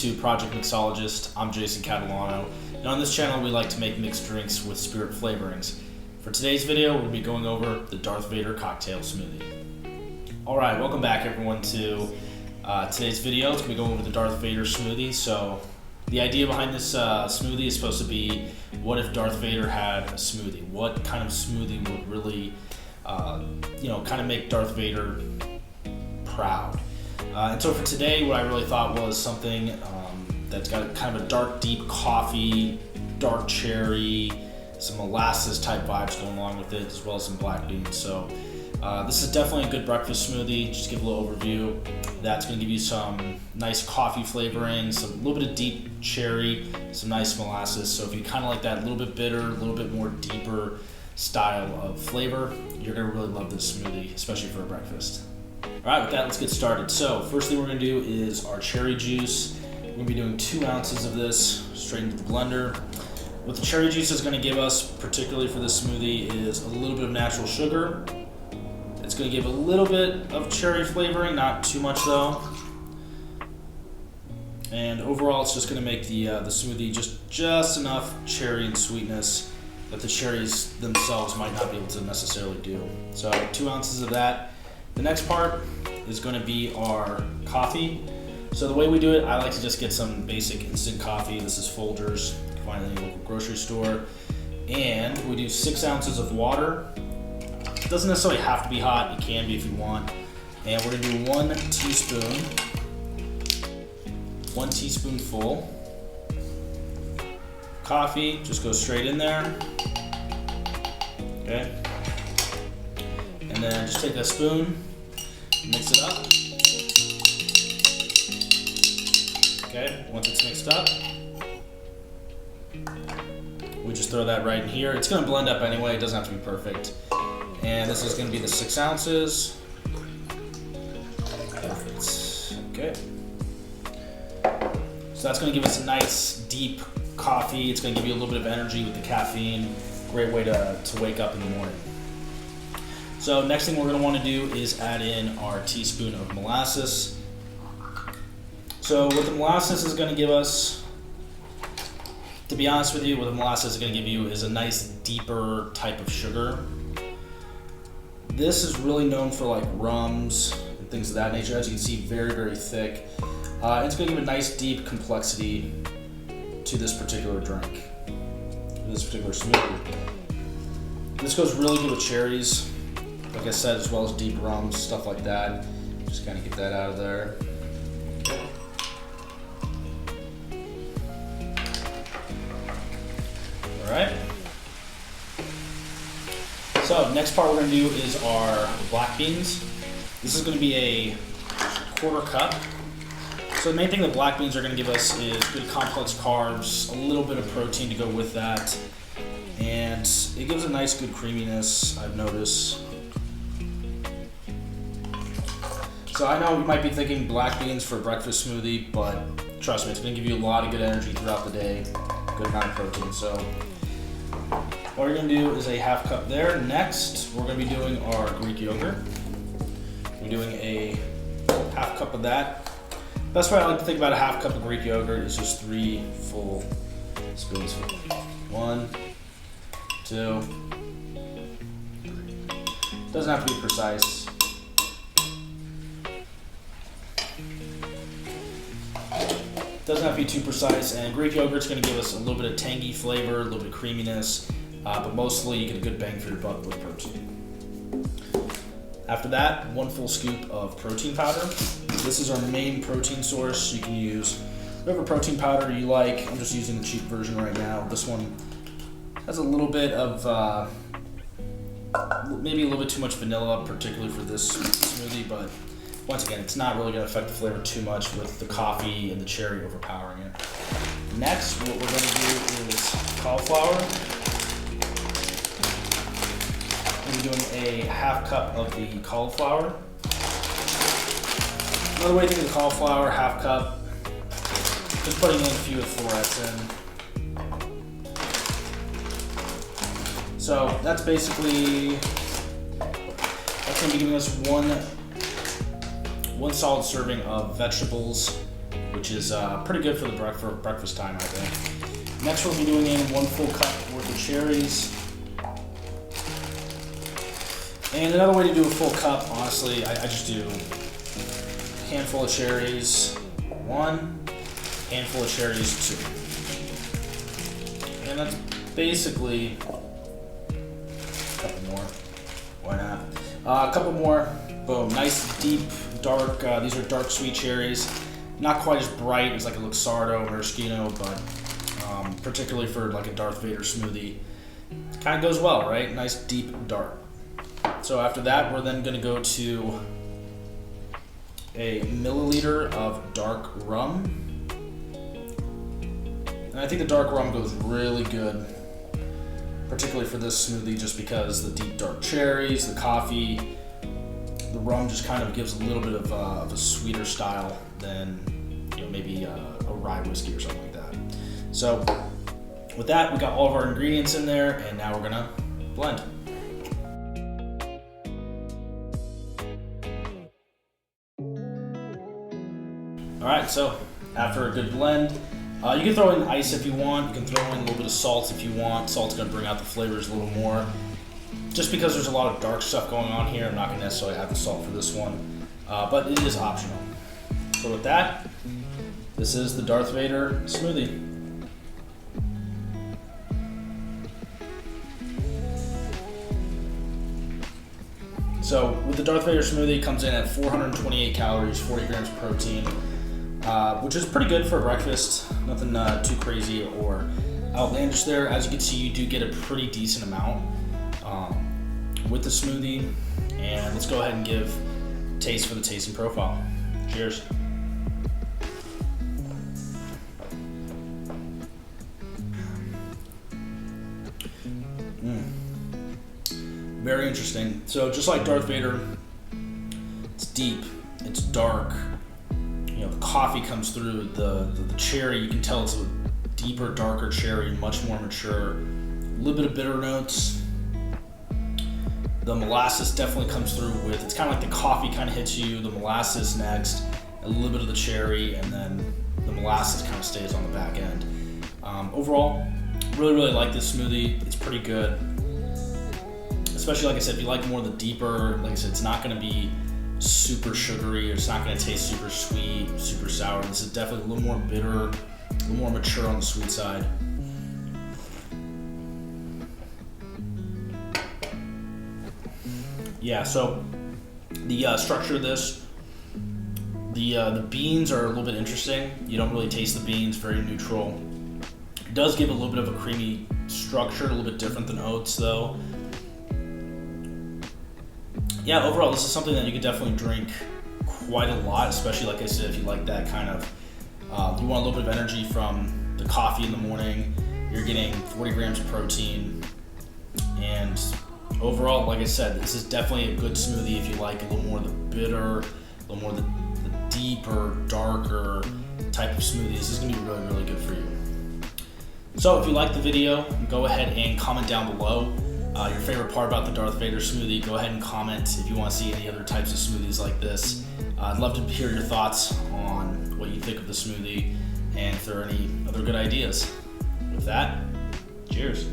to Project Mixologist. I'm Jason Catalano, and on this channel we like to make mixed drinks with spirit flavorings. For today's video, we'll be going over the Darth Vader cocktail smoothie. Alright, welcome back everyone to today's video. It's going to be going over the Darth Vader smoothie. So the idea behind this smoothie is supposed to be, what if Darth Vader had a smoothie? What kind of smoothie would really, kind of make Darth Vader proud? And so for today, what I really thought was something that's got kind of a dark, deep coffee, dark cherry, some molasses type vibes going along with it, as well as some black beans. So this is definitely a good breakfast smoothie. Just to give a little overview. That's going to give you some nice coffee flavoring, a little bit of deep cherry, some nice molasses. So if you kind of like that, a little bit bitter, a little bit more deeper style of flavor, you're going to really love this smoothie, especially for a breakfast. Alright, with that, let's get started. So first thing we're going to do is our cherry juice. We're going to be doing 2 ounces of this straight into the blender. What the cherry juice is going to give us, particularly for this smoothie, is a little bit of natural sugar. It's going to give a little bit of cherry flavoring, not too much though. And overall, it's just going to make the smoothie just enough cherry and sweetness that the cherries themselves might not be able to necessarily do. So 2 ounces of that. The next part is going to be our coffee. So the way we do it, I like to just get some basic instant coffee. This is Folgers, you can find it in any local grocery store. And we do 6 ounces of water. It doesn't necessarily have to be hot, it can be if you want. And we're going to do 1 teaspoonful. Coffee, just goes straight in there. Okay. And then just take a spoon, mix it up. Okay, once it's mixed up, we just throw that right in here. It's going to blend up anyway, it doesn't have to be perfect. And this is going to be the 6 ounces. Okay. So that's going to give us a nice deep coffee. It's going to give you a little bit of energy with the caffeine. Great way to wake up in the morning. So next thing we're going to want to do is add in our teaspoon of molasses. So what the molasses is going to give us, to be honest with you, what the molasses is going to give you is a nice deeper type of sugar. This is really known for like rums and things of that nature. As you can see, very, very thick. It's going to give a nice deep complexity to this particular drink, this particular smoothie. This goes really good with cherries, like I said, as well as deep rums, stuff like that. Just kind of get that out of there. Alright. So next part we're going to do is our black beans. This is going to be a 1/4 cup. So the main thing that black beans are going to give us is good complex carbs, a little bit of protein to go with that, and it gives a nice good creaminess, I've noticed. So I know you might be thinking black beans for a breakfast smoothie, but trust me, it's going to give you a lot of good energy throughout the day, good amount of protein. So what we're going to do is a 1/2 cup there. Next, we're going to be doing our Greek yogurt. We're doing a 1/2 cup of that. Best way I like to think about a 1/2 cup of Greek yogurt is just 3 full spoons. 1, 2, 3. Doesn't have to be precise. Doesn't have to be too precise, and Greek yogurt's going to give us a little bit of tangy flavor, a little bit of creaminess, but mostly you get a good bang for your buck with protein. After that, 1 full scoop of protein powder. This is our main protein source. You can use whatever protein powder you like. I'm just using the cheap version right now. This one has a little bit of, maybe a little bit too much vanilla, particularly for this smoothie, but once again, it's not really going to affect the flavor too much with the coffee and the cherry overpowering it. Next, what we're going to do is cauliflower. We're doing a 1/2 cup of the cauliflower. Another way to think of the cauliflower, 1/2 cup, just putting in a few of the florets in. So that's basically, that's going to be giving us one solid serving of vegetables which is pretty good for breakfast time, I think. Next, we'll be doing in 1 full cup worth of cherries. And another way to do a full cup, honestly, I just do a handful of cherries, 1, handful of cherries, 2. And that's basically a couple more. Why not? A couple more. Boom. Nice, deep, dark. These are dark sweet cherries. Not quite as bright as like a Luxardo or Maraschino, but particularly for like a Darth Vader smoothie, kind of goes well, right? Nice, deep, dark. So after that, we're then going to go to a milliliter of dark rum. And I think the dark rum goes really good, particularly for this smoothie, just because the deep dark cherries, the coffee, the rum just kind of gives a little bit of a sweeter style than maybe a rye whiskey or something like that. So with that, we got all of our ingredients in there, and now we're gonna blend. All right, so after a good blend, you can throw in ice if you want. You can throw in a little bit of salt if you want. Salt's gonna bring out the flavors a little more. Just because there's a lot of dark stuff going on here, I'm not gonna necessarily add the salt for this one, but it is optional. So with that, this is the Darth Vader smoothie. So with the Darth Vader smoothie, it comes in at 428 calories, 40 grams of protein, which is pretty good for breakfast. Nothing too crazy or outlandish there. As you can see, you do get a pretty decent amount with the smoothie. And let's go ahead and give taste for the tasting profile. Cheers. Very interesting. So just like Darth Vader, it's deep, it's dark. The coffee comes through, the cherry, you can tell it's a deeper, darker cherry, much more mature. A little bit of bitter notes. The molasses definitely comes through with, it's kind of like the coffee kind of hits you, the molasses next, a little bit of the cherry, and then the molasses kind of stays on the back end. Overall, really like this smoothie. It's pretty good. Especially, like I said, if you like more of the deeper, like I said, it's not going to be super sugary, or it's not going to taste super sweet, super sour. This is definitely a little more bitter, a little more mature on the sweet side. Yeah, so the structure of this, the beans are a little bit interesting. You don't really taste the beans, very neutral. It does give a little bit of a creamy structure, a little bit different than oats though. Yeah, overall, this is something that you could definitely drink quite a lot, especially, like I said, if you like that kind of, you want a little bit of energy from the coffee in the morning. You're getting 40 grams of protein. And overall, like I said, this is definitely a good smoothie if you like a little more of the bitter, a little more of the deeper, darker type of smoothie. This is going to be really good for you. So if you like the video, go ahead and comment down below. Your favorite part about the Darth Vader smoothie. Go ahead and comment if you want to see any other types of smoothies like this. I'd love to hear your thoughts on what you think of the smoothie and if there are any other good ideas. With that, cheers.